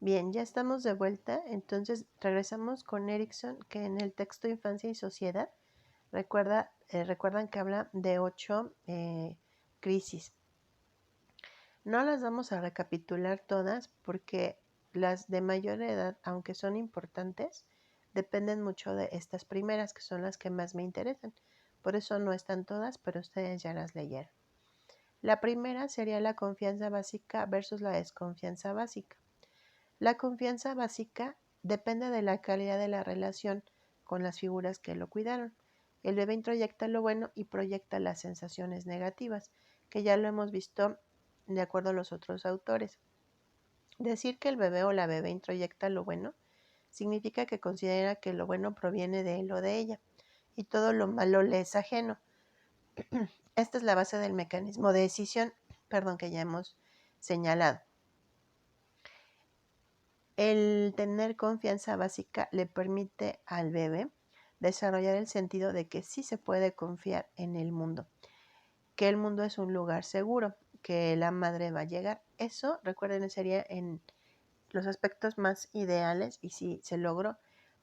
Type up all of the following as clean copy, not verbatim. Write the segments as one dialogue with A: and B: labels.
A: Bien, ya estamos de vuelta, entonces regresamos con Erickson, que en el texto Infancia y Sociedad recuerdan que habla de 8 crisis. No las vamos a recapitular todas porque las de mayor edad, aunque son importantes, dependen mucho de estas primeras, que son las que más me interesan. Por eso no están todas, pero ustedes ya las leyeron. La primera sería la confianza básica versus la desconfianza básica. La confianza básica depende de la calidad de la relación con las figuras que lo cuidaron. El bebé introyecta lo bueno y proyecta las sensaciones negativas, que ya lo hemos visto de acuerdo a los otros autores. Decir que el bebé o la bebé introyecta lo bueno significa que considera que lo bueno proviene de él o de ella y todo lo malo le es ajeno. Esta es la base del mecanismo de decisión, que ya hemos señalado. El tener confianza básica le permite al bebé desarrollar el sentido de que sí se puede confiar en el mundo, que el mundo es un lugar seguro, que la madre va a llegar. Eso, recuerden, sería en los aspectos más ideales y si se logró,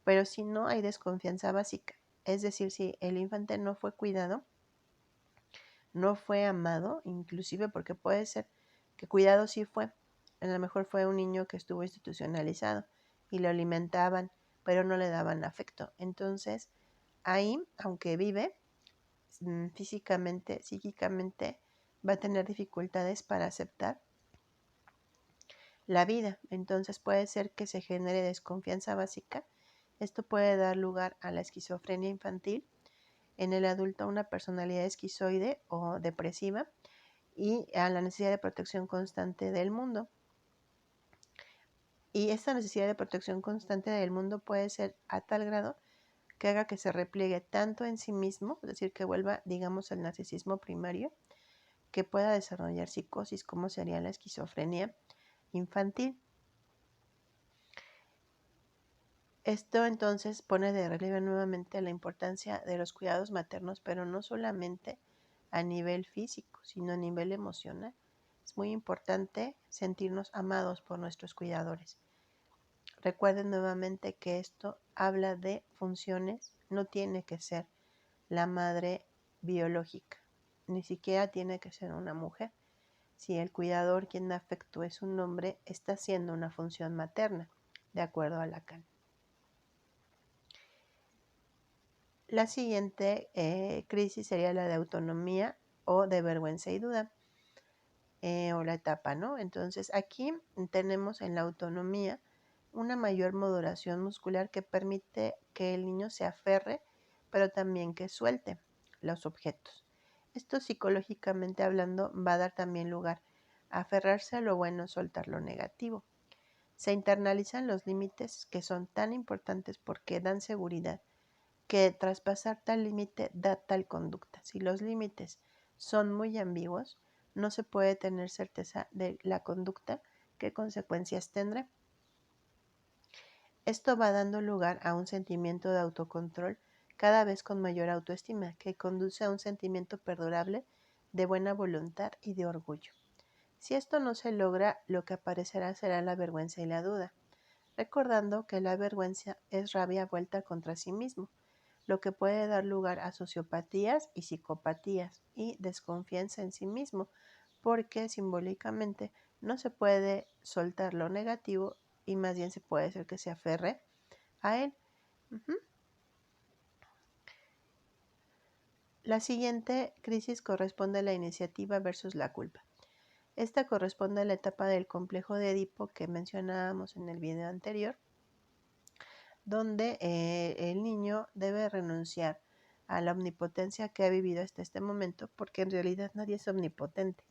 A: pero si no hay desconfianza básica, es decir, si el infante no fue cuidado, no fue amado, inclusive porque puede ser que cuidado sí fue, a lo mejor fue un niño que estuvo institucionalizado y lo alimentaban, pero no le daban afecto. Entonces, ahí, aunque vive físicamente, psíquicamente, va a tener dificultades para aceptar la vida. Entonces puede ser que se genere desconfianza básica. Esto puede dar lugar a la esquizofrenia infantil, en el adulto a una personalidad esquizoide o depresiva y a la necesidad de protección constante del mundo. Y esta necesidad de protección constante del mundo puede ser a tal grado que haga que se repliegue tanto en sí mismo, es decir, que vuelva, digamos, al narcisismo primario, que pueda desarrollar psicosis, como sería la esquizofrenia infantil. Esto entonces pone de relieve nuevamente la importancia de los cuidados maternos, pero no solamente a nivel físico, sino a nivel emocional. Es muy importante sentirnos amados por nuestros cuidadores. Recuerden nuevamente que esto habla de funciones, no tiene que ser la madre biológica, ni siquiera tiene que ser una mujer. Si el cuidador quien da afecto es un hombre, está haciendo una función materna, de acuerdo a Lacan. La siguiente crisis sería la de autonomía o de vergüenza y duda, o la etapa, ¿no? Entonces aquí tenemos en la autonomía una mayor modulación muscular que permite que el niño se aferre, pero también que suelte los objetos. Esto psicológicamente hablando va a dar también lugar a aferrarse a lo bueno, soltar lo negativo. Se internalizan los límites que son tan importantes porque dan seguridad, que traspasar tal límite da tal conducta. Si los límites son muy ambiguos, no se puede tener certeza de la conducta, qué consecuencias tendrá. Esto va dando lugar a un sentimiento de autocontrol cada vez con mayor autoestima, que conduce a un sentimiento perdurable de buena voluntad y de orgullo. Si esto no se logra, lo que aparecerá será la vergüenza y la duda, recordando que la vergüenza es rabia vuelta contra sí mismo, lo que puede dar lugar a sociopatías y psicopatías y desconfianza en sí mismo, porque simbólicamente no se puede soltar lo negativo y más bien se puede hacer que se aferre a él. La siguiente crisis corresponde a la iniciativa versus la culpa. Esta corresponde a la etapa del complejo de Edipo que mencionábamos en el video anterior, donde el niño debe renunciar a la omnipotencia que ha vivido hasta este momento, porque en realidad nadie es omnipotente.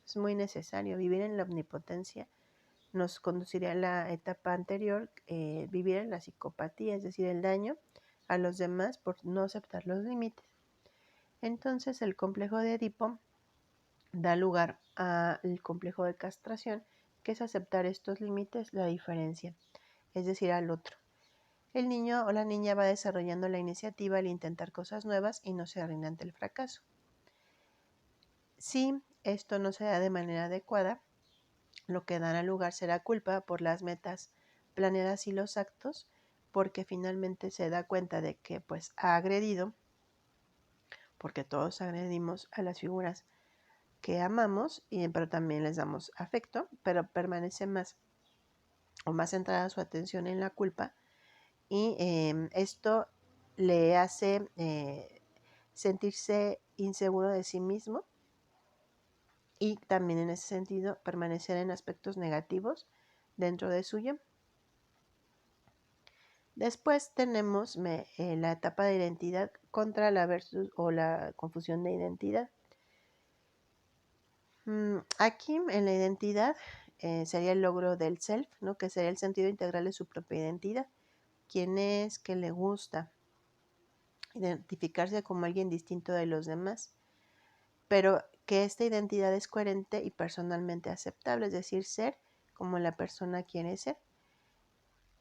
A: Es muy necesario vivir en la omnipotencia. Nos conduciría a la etapa anterior, vivir en la psicopatía, es decir, el daño a los demás por no aceptar los límites. Entonces el complejo de Edipo da lugar al complejo de castración, que es aceptar estos límites, la diferencia, es decir, al otro. El niño o la niña va desarrollando la iniciativa al intentar cosas nuevas y no se rinde ante el fracaso. Si esto no se da de manera adecuada, lo que dará lugar será culpa por las metas planea así los actos porque finalmente se da cuenta de que pues ha agredido, porque todos agredimos a las figuras que amamos, pero también les damos afecto, pero permanece más o más centrada su atención en la culpa y esto le hace sentirse inseguro de sí mismo y también en ese sentido permanecer en aspectos negativos dentro de suyo. Después tenemos la etapa de identidad contra la versus o la confusión de identidad. Aquí en la identidad sería el logro del self, ¿no? Que sería el sentido integral de su propia identidad. Quién es, qué le gusta, identificarse como alguien distinto de los demás, pero que esta identidad es coherente y personalmente aceptable, es decir, ser como la persona quiere ser.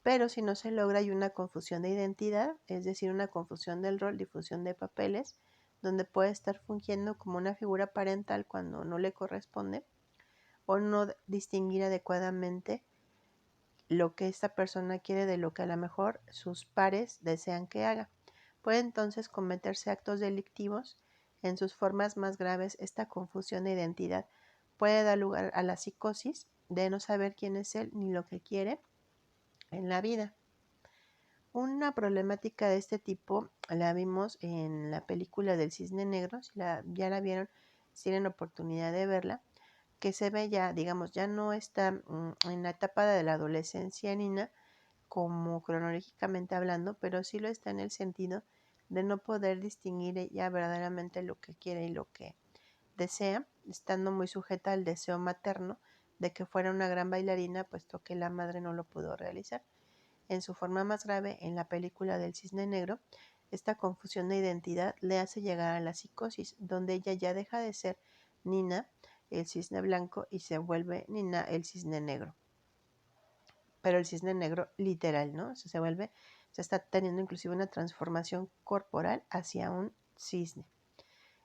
A: Pero si no se logra hay una confusión de identidad, es decir, una confusión del rol, difusión de papeles, donde puede estar fungiendo como una figura parental cuando no le corresponde, o no distinguir adecuadamente lo que esta persona quiere de lo que a lo mejor sus pares desean que haga. Puede entonces cometerse actos delictivos. En sus formas más graves, esta confusión de identidad puede dar lugar a la psicosis de no saber quién es él ni lo que quiere en la vida. Una problemática de este tipo la vimos en la película del Cisne Negro, si ya la vieron, si tienen oportunidad de verla, que se ve ya, digamos, ya no está en la etapa de la adolescencia Nina, como cronológicamente hablando, pero sí lo está en el sentido de no poder distinguir ella verdaderamente lo que quiere y lo que desea, estando muy sujeta al deseo materno de que fuera una gran bailarina, puesto que la madre no lo pudo realizar. En su forma más grave, en la película del Cisne Negro, esta confusión de identidad le hace llegar a la psicosis, donde ella ya deja de ser Nina, el cisne blanco, y se vuelve Nina, el cisne negro. Pero el cisne negro literal, ¿no? O sea, se está teniendo inclusive una transformación corporal hacia un cisne.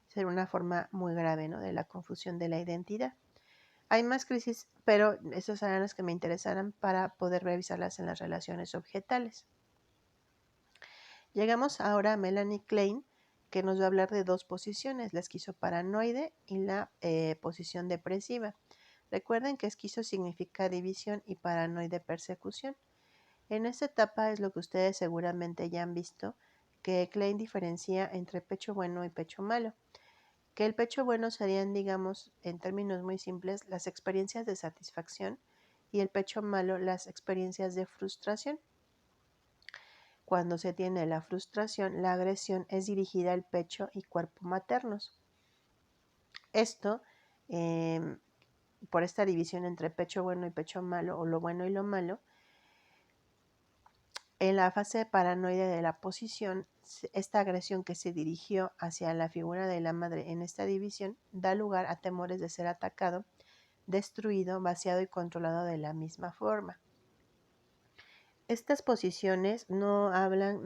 A: Sería una forma muy grave, ¿no? De la confusión de la identidad. Hay más crisis, pero esas eran las que me interesaran para poder revisarlas en las relaciones objetales. Llegamos ahora a Melanie Klein, que nos va a hablar de dos posiciones, la esquizoparanoide y la posición depresiva. Recuerden que esquizo significa división y paranoide persecución. En esta etapa es lo que ustedes seguramente ya han visto, que Klein diferencia entre pecho bueno y pecho malo. Que el pecho bueno serían, digamos, en términos muy simples, las experiencias de satisfacción y el pecho malo las experiencias de frustración. Cuando se tiene la frustración, la agresión es dirigida al pecho y cuerpo maternos. Esto, por esta división entre pecho bueno y pecho malo, o lo bueno y lo malo, en la fase paranoide de la posición, esta agresión que se dirigió hacia la figura de la madre en esta división da lugar a temores de ser atacado, destruido, vaciado y controlado de la misma forma. Estas posiciones no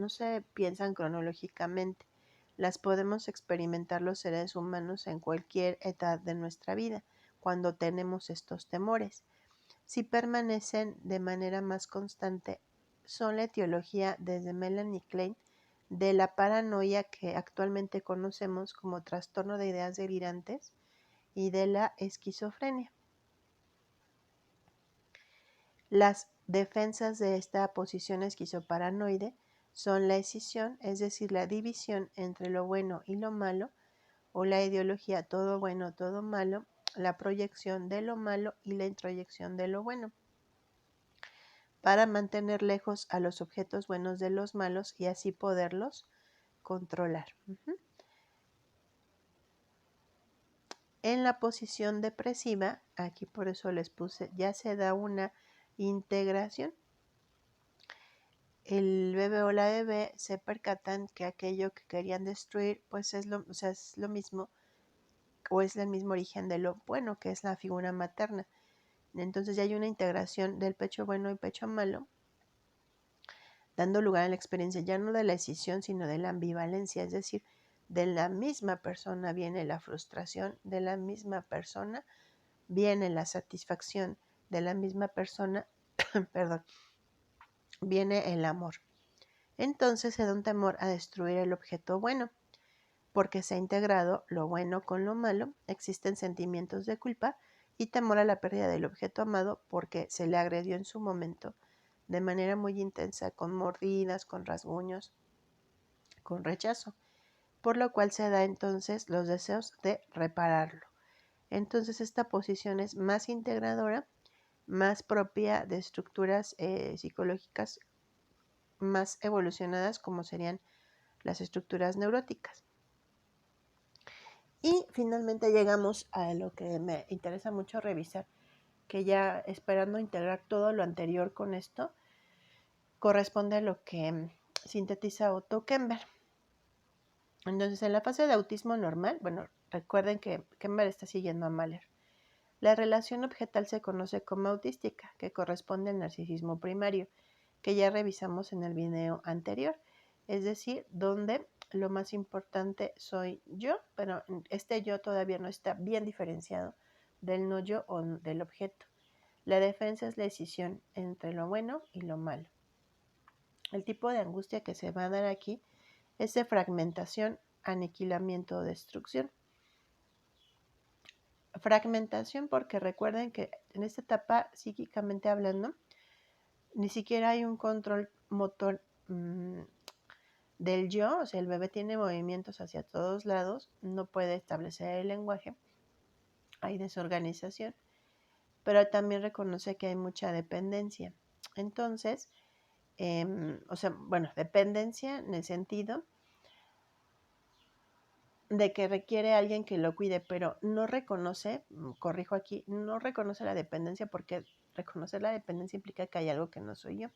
A: se piensan cronológicamente, las podemos experimentar los seres humanos en cualquier edad de nuestra vida, cuando tenemos estos temores. Si permanecen de manera más constante, son la etiología desde Melanie Klein de la paranoia que actualmente conocemos como trastorno de ideas delirantes y de la esquizofrenia. Las defensas de esta posición esquizoparanoide son la escisión, es decir, la división entre lo bueno y lo malo, o la ideología todo bueno, todo malo, la proyección de lo malo y la introyección de lo bueno, para mantener lejos a los objetos buenos de los malos y así poderlos controlar. En la posición depresiva, aquí por eso les puse, ya se da una integración. El bebé o la bebé se percatan que aquello que querían destruir pues es lo mismo, o es el mismo origen de lo bueno, que es la figura materna. Entonces ya hay una integración del pecho bueno y pecho malo, dando lugar a la experiencia ya no de la escisión, sino de la ambivalencia, es decir, de la misma persona viene la frustración, de la misma persona viene la satisfacción, de la misma persona, perdón, viene el amor. Entonces se da un temor a destruir el objeto bueno, porque se ha integrado lo bueno con lo malo, existen sentimientos de culpa y temor a la pérdida del objeto amado porque se le agredió en su momento de manera muy intensa, con mordidas, con rasguños, con rechazo, por lo cual se da entonces los deseos de repararlo. Entonces esta posición es más integradora, más propia de estructuras psicológicas más evolucionadas como serían las estructuras neuróticas. Y finalmente llegamos a lo que me interesa mucho revisar, que ya esperando integrar todo lo anterior con esto, corresponde a lo que sintetiza Otto Kemper. Entonces, en la fase de autismo normal, bueno, recuerden que Kemper está siguiendo a Mahler. La relación objetal se conoce como autística, que corresponde al narcisismo primario, que ya revisamos en el video anterior, es decir, donde lo más importante soy yo, pero este yo todavía no está bien diferenciado del no yo o del objeto. La defensa es la decisión entre lo bueno y lo malo. El tipo de angustia que se va a dar aquí es de fragmentación, aniquilamiento o destrucción. Fragmentación porque recuerden que en esta etapa, psíquicamente hablando, ni siquiera hay un control motor del yo, o sea, el bebé tiene movimientos hacia todos lados, no puede establecer el lenguaje, hay desorganización, pero también reconoce que hay mucha dependencia. Entonces, dependencia en el sentido de que requiere a alguien que lo cuide, pero no reconoce, corrijo aquí, no reconoce la dependencia porque reconocer la dependencia implica que hay algo que no soy yo,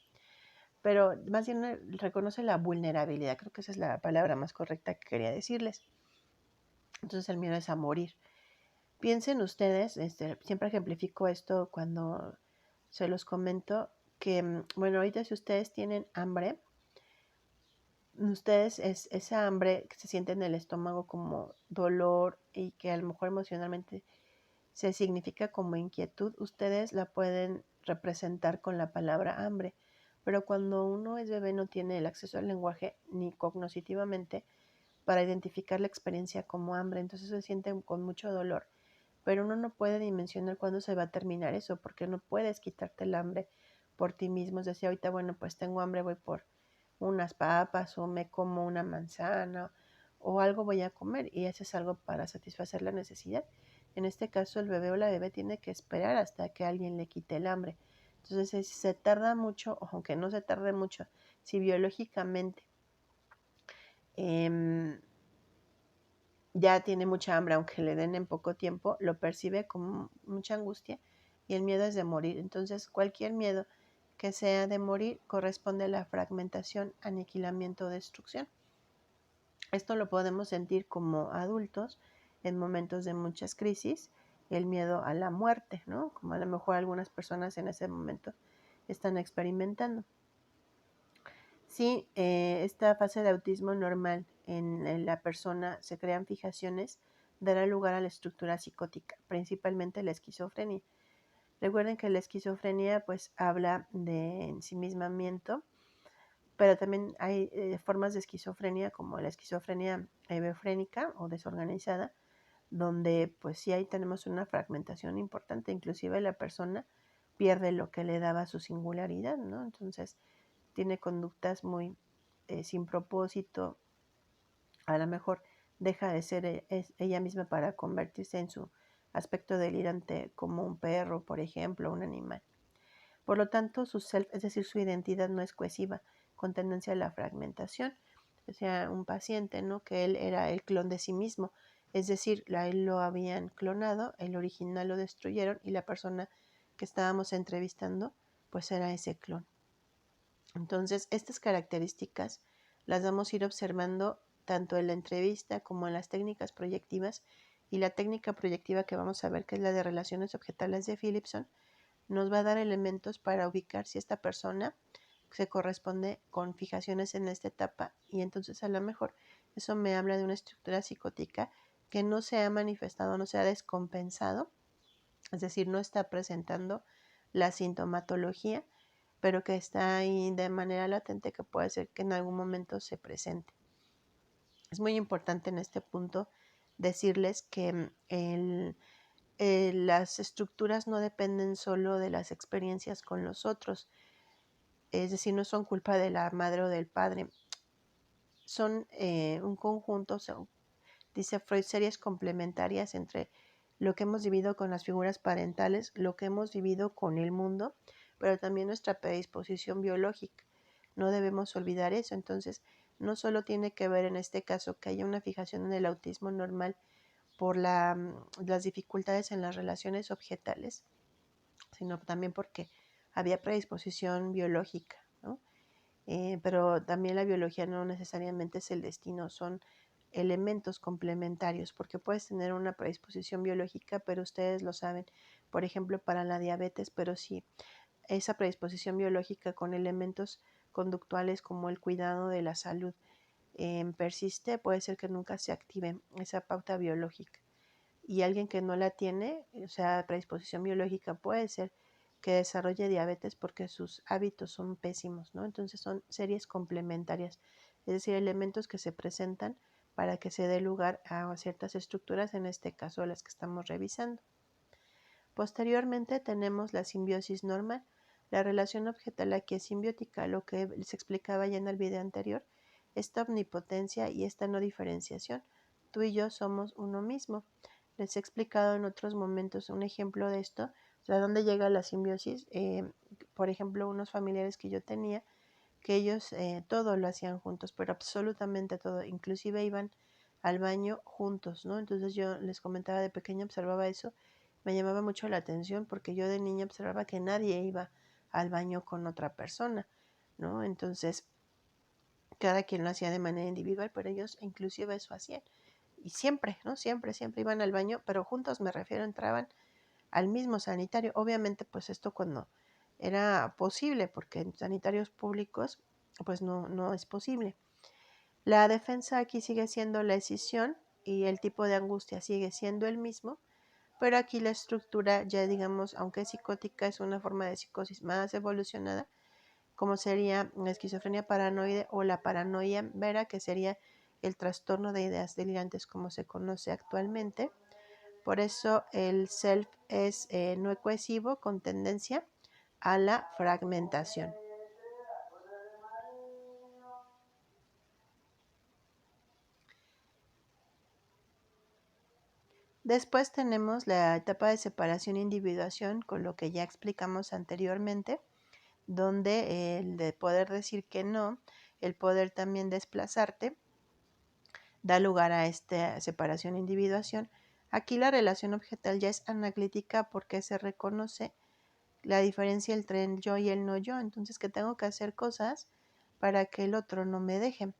A: pero más bien reconoce la vulnerabilidad, creo que esa es la palabra más correcta que quería decirles. Entonces el miedo es a morir. Piensen ustedes, siempre ejemplifico esto cuando se los comento, que, bueno, ahorita si ustedes tienen hambre, ustedes esa hambre que se siente en el estómago como dolor y que a lo mejor emocionalmente se significa como inquietud, ustedes la pueden representar con la palabra hambre. Pero cuando uno es bebé no tiene el acceso al lenguaje ni cognitivamente para identificar la experiencia como hambre, entonces se siente con mucho dolor. Pero uno no puede dimensionar cuándo se va a terminar eso, porque no puedes quitarte el hambre por ti mismo. Es decir, ahorita, bueno, pues tengo hambre, voy por unas papas o me como una manzana o algo voy a comer y eso es algo para satisfacer la necesidad. En este caso el bebé o la bebé tiene que esperar hasta que alguien le quite el hambre. Entonces si se tarda mucho, o aunque no se tarde mucho, si biológicamente ya tiene mucha hambre, aunque le den en poco tiempo, lo percibe como mucha angustia y el miedo es de morir. Entonces cualquier miedo que sea de morir corresponde a la fragmentación, aniquilamiento o destrucción. Esto lo podemos sentir como adultos en momentos de muchas crisis, el miedo a la muerte, ¿no? Como a lo mejor algunas personas en ese momento están experimentando. Si esta fase de autismo normal en la persona se crean fijaciones, dará lugar a la estructura psicótica, principalmente la esquizofrenia. Recuerden que la esquizofrenia pues habla de ensimismamiento, pero también hay formas de esquizofrenia como la esquizofrenia hebefrénica o desorganizada, donde pues sí ahí tenemos una fragmentación importante, inclusive la persona pierde lo que le daba su singularidad, ¿no? Entonces tiene conductas muy sin propósito, a lo mejor deja de ser ella misma para convertirse en su aspecto delirante como un perro, por ejemplo, un animal. Por lo tanto, su self, es decir, su identidad no es cohesiva, con tendencia a la fragmentación. O sea, un paciente, ¿no? Que él era el clon de sí mismo, es decir, a él lo habían clonado, el original lo destruyeron y la persona que estábamos entrevistando, pues era ese clon. Entonces, estas características las vamos a ir observando tanto en la entrevista como en las técnicas proyectivas, y la técnica proyectiva que vamos a ver, que es la de relaciones objetales de Philipson, nos va a dar elementos para ubicar si esta persona se corresponde con fijaciones en esta etapa, y entonces a lo mejor eso me habla de una estructura psicótica que no se ha manifestado, no se ha descompensado, es decir, no está presentando la sintomatología, pero que está ahí de manera latente, que puede ser que en algún momento se presente. Es muy importante en este punto decirles que las estructuras no dependen solo de las experiencias con los otros, es decir, no son culpa de la madre o del padre, son un conjunto, dice Freud, series complementarias entre lo que hemos vivido con las figuras parentales, lo que hemos vivido con el mundo, pero también nuestra predisposición biológica. No debemos olvidar eso. Entonces, no solo tiene que ver en este caso que haya una fijación en el autismo normal por las dificultades en las relaciones objetales, sino también porque había predisposición biológica, ¿no? Pero también la biología no necesariamente es el destino, son elementos complementarios, porque puedes tener una predisposición biológica, pero ustedes lo saben, por ejemplo, para la diabetes, pero si esa predisposición biológica con elementos conductuales como el cuidado de la salud persiste, puede ser que nunca se active esa pauta biológica. Y alguien que no la tiene, o sea, predisposición biológica, puede ser que desarrolle diabetes porque sus hábitos son pésimos, ¿no? Entonces son series complementarias, es decir, elementos que se presentan para que se dé lugar a ciertas estructuras, en este caso las que estamos revisando. Posteriormente tenemos la simbiosis normal. La relación objetal aquí es simbiótica, lo que les explicaba ya en el video anterior, esta omnipotencia y esta no diferenciación. Tú y yo somos uno mismo. Les he explicado en otros momentos un ejemplo de esto, o sea, dónde llega la simbiosis. Por ejemplo, unos familiares que yo tenía, que ellos todo lo hacían juntos, pero absolutamente todo, inclusive iban al baño juntos, ¿no? Entonces yo les comentaba, de pequeña observaba eso, me llamaba mucho la atención porque yo de niña observaba que nadie iba al baño con otra persona, ¿no? Entonces cada quien lo hacía de manera individual, pero ellos inclusive eso hacían. Y siempre, ¿no? Siempre iban al baño, pero juntos me refiero, entraban al mismo sanitario. Obviamente, pues esto cuando era posible, porque en sanitarios públicos, pues no es posible. La defensa aquí sigue siendo la escisión y el tipo de angustia sigue siendo el mismo, pero aquí la estructura ya digamos, aunque es psicótica, es una forma de psicosis más evolucionada, como sería la esquizofrenia paranoide o la paranoia vera, que sería el trastorno de ideas delirantes como se conoce actualmente. Por eso el self es no cohesivo con tendencia a la fragmentación. Después tenemos la etapa de separación e individuación, con lo que ya explicamos anteriormente, donde el de poder decir que no, el poder también desplazarte, da lugar a esta separación e individuación. Aquí la relación objetal ya es analítica porque se reconoce la diferencia entre el yo y el no yo, entonces que tengo que hacer cosas para que el otro no me deje.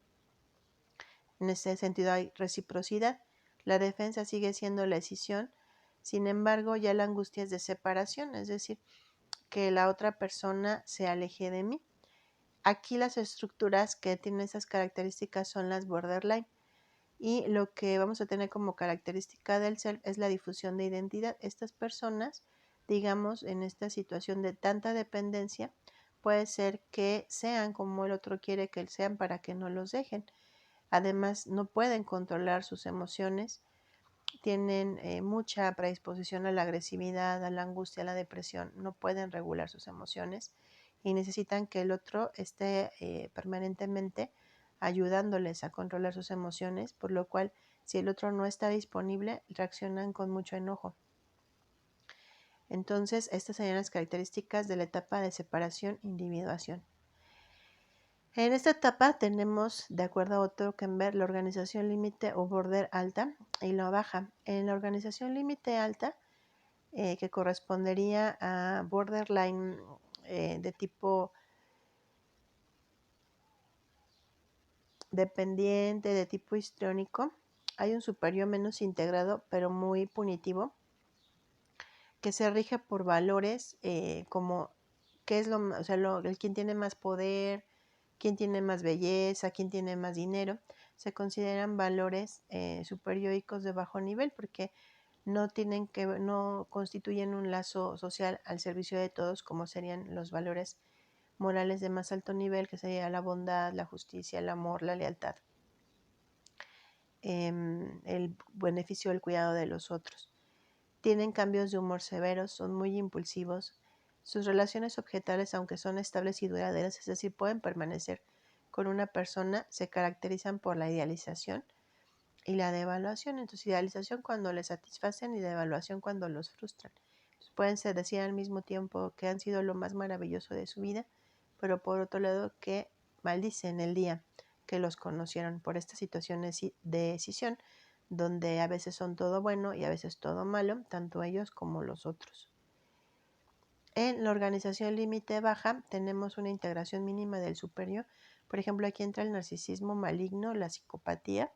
A: En ese sentido hay reciprocidad. La defensa sigue siendo la escisión, sin embargo ya la angustia es de separación, es decir, que la otra persona se aleje de mí. Aquí las estructuras que tienen esas características son las borderline, y lo que vamos a tener como característica del self es la difusión de identidad. Estas personas, digamos, en esta situación de tanta dependencia, puede ser que sean como el otro quiere que sean para que no los dejen. Además, no pueden controlar sus emociones, tienen mucha predisposición a la agresividad, a la angustia, a la depresión, no pueden regular sus emociones y necesitan que el otro esté permanentemente ayudándoles a controlar sus emociones, por lo cual si el otro no está disponible, reaccionan con mucho enojo. Entonces, estas serían las características de la etapa de separación-individuación. En esta etapa tenemos, de acuerdo a Otto Kemper, la organización límite o border alta y la baja. En la organización límite alta, que correspondería a borderline de tipo dependiente, de tipo histriónico, hay un superior menos integrado, pero muy punitivo, que se rige por valores como qué es el quién tiene más poder, quién tiene más belleza, quién tiene más dinero. Se consideran valores superióricos de bajo nivel porque no constituyen un lazo social al servicio de todos como serían los valores morales de más alto nivel, que sería la bondad, la justicia, el amor, la lealtad, el beneficio del cuidado de los otros. Tienen cambios de humor severos, son muy impulsivos. Sus relaciones objetales, aunque son estables y duraderas, es decir, pueden permanecer con una persona, se caracterizan por la idealización y la devaluación. Entonces, idealización cuando les satisfacen y devaluación cuando los frustran. Entonces, pueden ser decir al mismo tiempo que han sido lo más maravilloso de su vida, pero por otro lado que maldicen el día que los conocieron por estas situaciones de decisión, donde a veces son todo bueno y a veces todo malo, tanto ellos como los otros. En la organización límite baja tenemos una integración mínima del superior. Por ejemplo, aquí entra el narcisismo maligno, la psicopatía,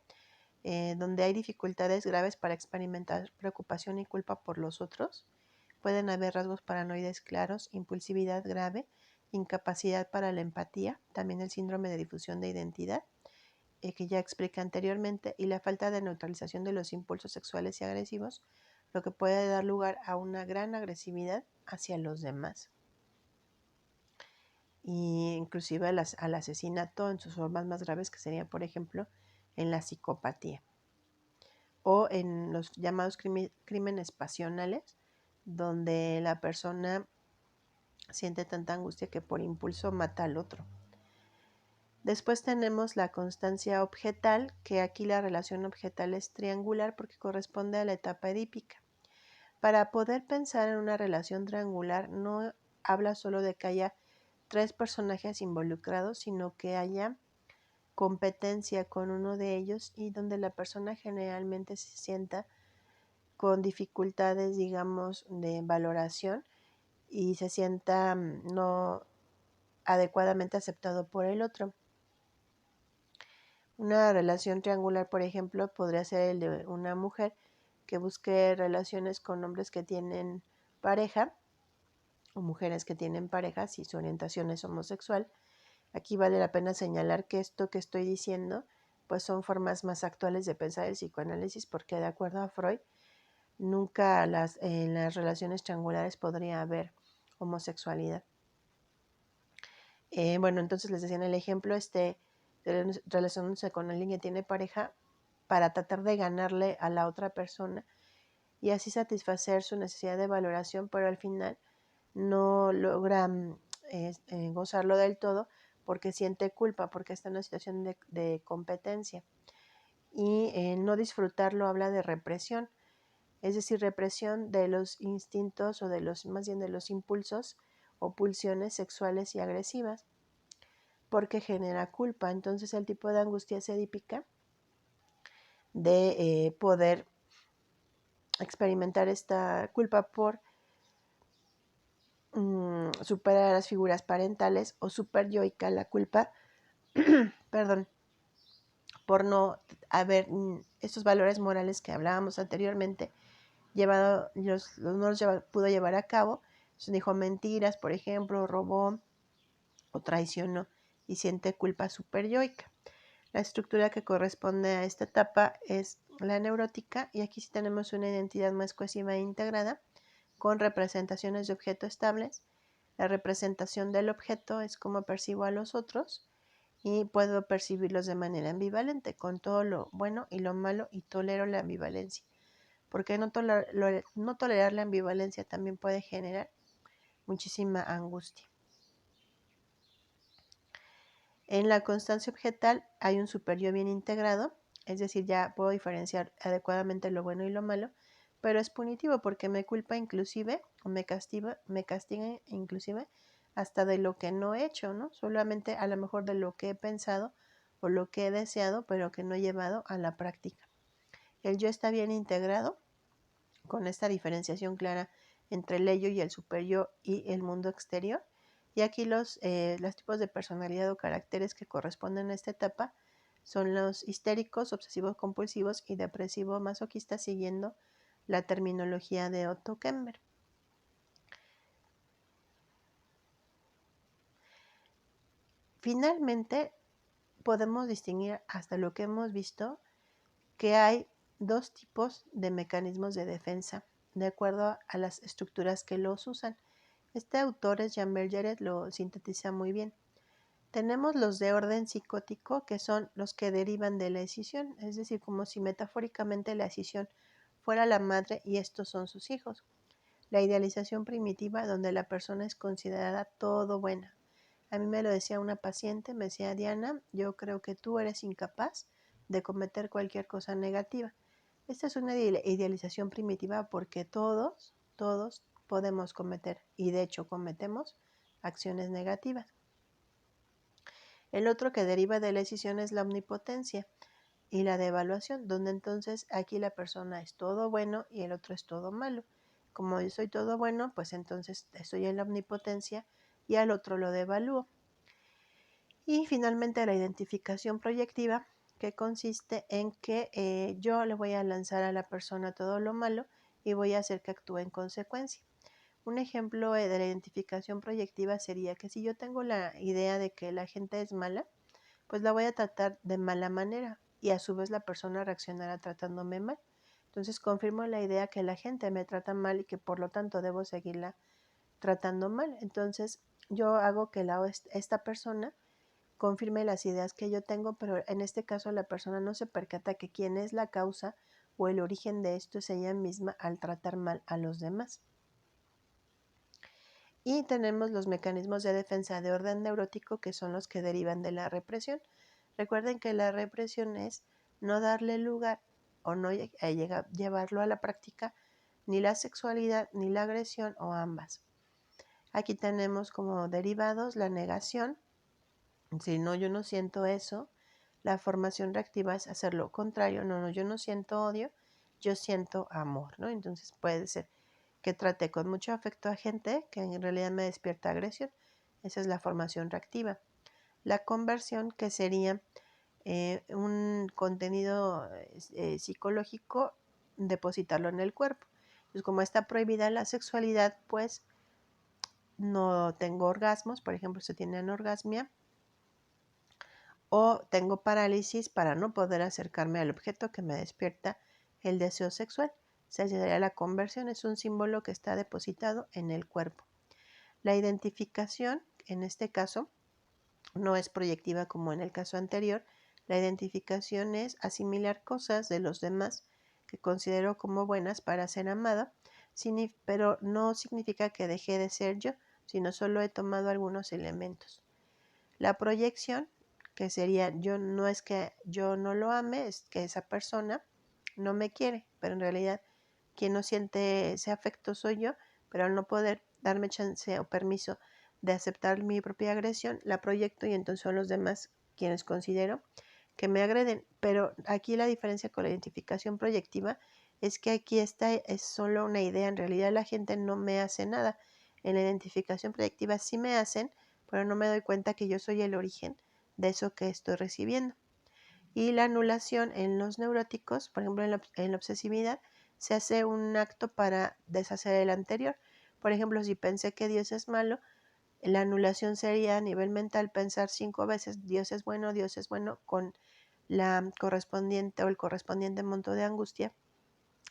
A: donde hay dificultades graves para experimentar preocupación y culpa por los otros. Pueden haber rasgos paranoides claros, impulsividad grave, incapacidad para la empatía, también el síndrome de difusión de identidad, que ya expliqué anteriormente, y la falta de neutralización de los impulsos sexuales y agresivos, lo que puede dar lugar a una gran agresividad hacia los demás. Y inclusive al asesinato en sus formas más graves, que sería, por ejemplo, en la psicopatía. O en los llamados crímenes pasionales, donde la persona siente tanta angustia que por impulso mata al otro. Después tenemos la constancia objetal, que aquí la relación objetal es triangular porque corresponde a la etapa edípica. Para poder pensar en una relación triangular no habla solo de que haya 3 personajes involucrados, sino que haya competencia con uno de ellos y donde la persona generalmente se sienta con dificultades, digamos, de valoración y se sienta no adecuadamente aceptado por el otro. Una relación triangular, por ejemplo, podría ser el de una mujer que busque relaciones con hombres que tienen pareja o mujeres que tienen pareja si su orientación es homosexual. Aquí vale la pena señalar que esto que estoy diciendo pues son formas más actuales de pensar el psicoanálisis, porque de acuerdo a Freud nunca en las relaciones triangulares podría haber homosexualidad. Bueno, entonces les decía en el ejemplo, relacionándose con alguien que tiene pareja para tratar de ganarle a la otra persona y así satisfacer su necesidad de valoración, pero al final no logra gozarlo del todo porque siente culpa, porque está en una situación de competencia. Y no disfrutarlo habla de represión, es decir, represión de los instintos o más bien de los impulsos o pulsiones sexuales y agresivas, porque genera culpa. Entonces el tipo de angustia es edípica de poder experimentar esta culpa por superar a las figuras parentales, o superyoica la culpa, perdón, por no haber estos valores morales que hablábamos anteriormente, no los pudo llevar a cabo. Entonces dijo mentiras, por ejemplo, robó o traicionó y siente culpa superyoica. La estructura que corresponde a esta etapa es la neurótica, y aquí sí tenemos una identidad más cohesiva e integrada con representaciones de objetos estables. La representación del objeto es cómo percibo a los otros y puedo percibirlos de manera ambivalente, con todo lo bueno y lo malo, y tolero la ambivalencia. Porque no tolerar la ambivalencia también puede generar muchísima angustia. En la constancia objetal hay un superior bien integrado, es decir, ya puedo diferenciar adecuadamente lo bueno y lo malo, pero es punitivo porque me culpa inclusive, o me castiga inclusive hasta de lo que no he hecho, ¿no? Solamente a lo mejor de lo que he pensado o lo que he deseado, pero que no he llevado a la práctica. El yo está bien integrado, con esta diferenciación clara entre el ello y el superyo y el mundo exterior. Y aquí los tipos de personalidad o caracteres que corresponden a esta etapa son los histéricos, obsesivos compulsivos y depresivo masoquistas, siguiendo la terminología de Otto Kemper. Finalmente, podemos distinguir hasta lo que hemos visto que hay 2 tipos de mecanismos de defensa de acuerdo a las estructuras que los usan. Este autor es Jean Bergeret, lo sintetiza muy bien. Tenemos los de orden psicótico, que son los que derivan de la escisión, es decir, como si metafóricamente la escisión fuera la madre y estos son sus hijos. La idealización primitiva, donde la persona es considerada todo buena. A mí me lo decía una paciente, me decía: Diana, yo creo que tú eres incapaz de cometer cualquier cosa negativa. Esta es una idealización primitiva porque todos podemos cometer, y de hecho cometemos, acciones negativas. El otro que deriva de la escisión es la omnipotencia y la devaluación, donde entonces aquí la persona es todo bueno y el otro es todo malo. Como yo soy todo bueno, pues entonces estoy en la omnipotencia y al otro lo devalúo. Y finalmente la identificación proyectiva, que consiste en que yo le voy a lanzar a la persona todo lo malo y voy a hacer que actúe en consecuencia. Un ejemplo de la identificación proyectiva sería que si yo tengo la idea de que la gente es mala, pues la voy a tratar de mala manera y a su vez la persona reaccionará tratándome mal. Entonces confirmo la idea que la gente me trata mal y que por lo tanto debo seguirla tratando mal. Entonces yo hago que esta persona confirme las ideas que yo tengo, pero en este caso la persona no se percata que quien es la causa o el origen de esto es ella misma al tratar mal a los demás. Y tenemos los mecanismos de defensa de orden neurótico, que son los que derivan de la represión. Recuerden que la represión es no darle lugar o no llevarlo a la práctica ni la sexualidad ni la agresión o ambas. Aquí tenemos como derivados la negación. Si no, yo no siento eso. La formación reactiva es hacer lo contrario. No, yo no siento odio, yo siento amor, ¿no? Entonces puede ser que trate con mucho afecto a gente que en realidad me despierta agresión. Esa es la formación reactiva. La conversión, que sería un contenido psicológico, depositarlo en el cuerpo. Entonces, como está prohibida la sexualidad, pues no tengo orgasmos, por ejemplo, se tiene anorgasmia, o tengo parálisis para no poder acercarme al objeto que me despierta el deseo sexual. Se sería la conversión, es un símbolo que está depositado en el cuerpo. La identificación, en este caso, no es proyectiva como en el caso anterior. La identificación es asimilar cosas de los demás que considero como buenas para ser amada, pero no significa que deje de ser yo, sino solo he tomado algunos elementos. La proyección, que sería no es que yo no lo ame, es que esa persona no me quiere, pero en realidad quien no siente ese afecto soy yo, pero al no poder darme chance o permiso de aceptar mi propia agresión, la proyecto y entonces son los demás quienes considero que me agreden. Pero aquí la diferencia con la identificación proyectiva es que aquí esta es solo una idea, en realidad la gente no me hace nada. En la identificación proyectiva sí me hacen, pero no me doy cuenta que yo soy el origen de eso que estoy recibiendo. Y la anulación en los neuróticos, por ejemplo en la obsesividad, se hace un acto para deshacer el anterior. Por ejemplo, si pensé que Dios es malo, la anulación sería a nivel mental pensar 5 veces Dios es bueno, con la correspondiente o el correspondiente monto de angustia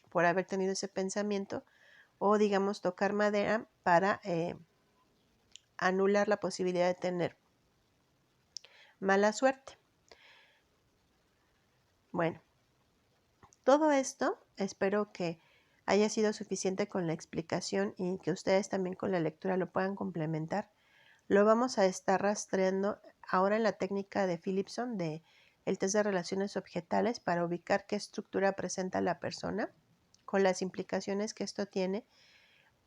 A: por haber tenido ese pensamiento, o digamos tocar madera para anular la posibilidad de tener mala suerte. Bueno, todo esto espero que haya sido suficiente con la explicación y que ustedes también con la lectura lo puedan complementar. Lo vamos a estar rastreando ahora en la técnica de Philipson de el test de relaciones objetales para ubicar qué estructura presenta la persona con las implicaciones que esto tiene,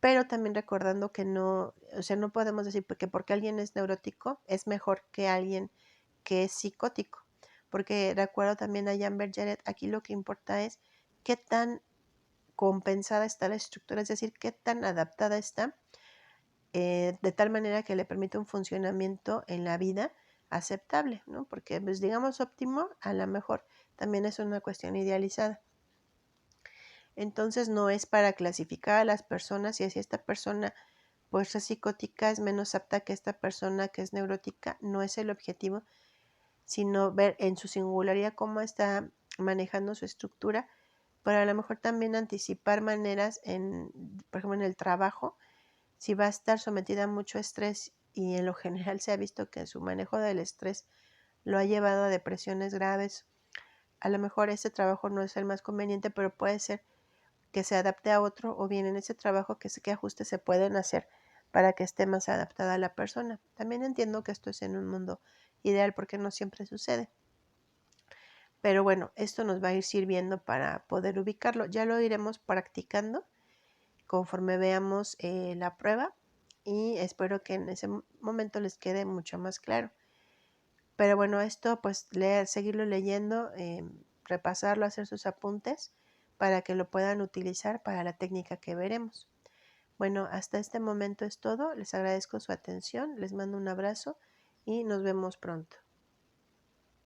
A: pero también recordando que no podemos decir que porque alguien es neurótico es mejor que alguien que es psicótico, porque de acuerdo también a Jean Bergeret, aquí lo que importa es qué tan compensada está la estructura, es decir, qué tan adaptada está, de tal manera que le permite un funcionamiento en la vida aceptable, ¿no? Porque, pues, digamos óptimo, a lo mejor también es una cuestión idealizada. Entonces no es para clasificar a las personas y si esta persona pues es psicótica es menos apta que esta persona que es neurótica, no es el objetivo, sino ver en su singularidad cómo está manejando su estructura, para a lo mejor también anticipar maneras por ejemplo en el trabajo, Si va a estar sometida a mucho estrés y en lo general se ha visto que su manejo del estrés lo ha llevado a depresiones graves, a lo mejor ese trabajo no es el más conveniente, pero puede ser que se adapte a otro, o bien en ese trabajo qué ajustes se pueden hacer para que esté más adaptada a la persona. También entiendo que esto es en un mundo ideal porque no siempre sucede. Pero bueno, esto nos va a ir sirviendo para poder ubicarlo. Ya lo iremos practicando conforme veamos la prueba y espero que en ese momento les quede mucho más claro. Pero bueno, esto pues seguirlo leyendo, repasarlo, hacer sus apuntes para que lo puedan utilizar para la técnica que veremos. Bueno, hasta este momento es todo. Les agradezco su atención, les mando un abrazo y nos vemos pronto.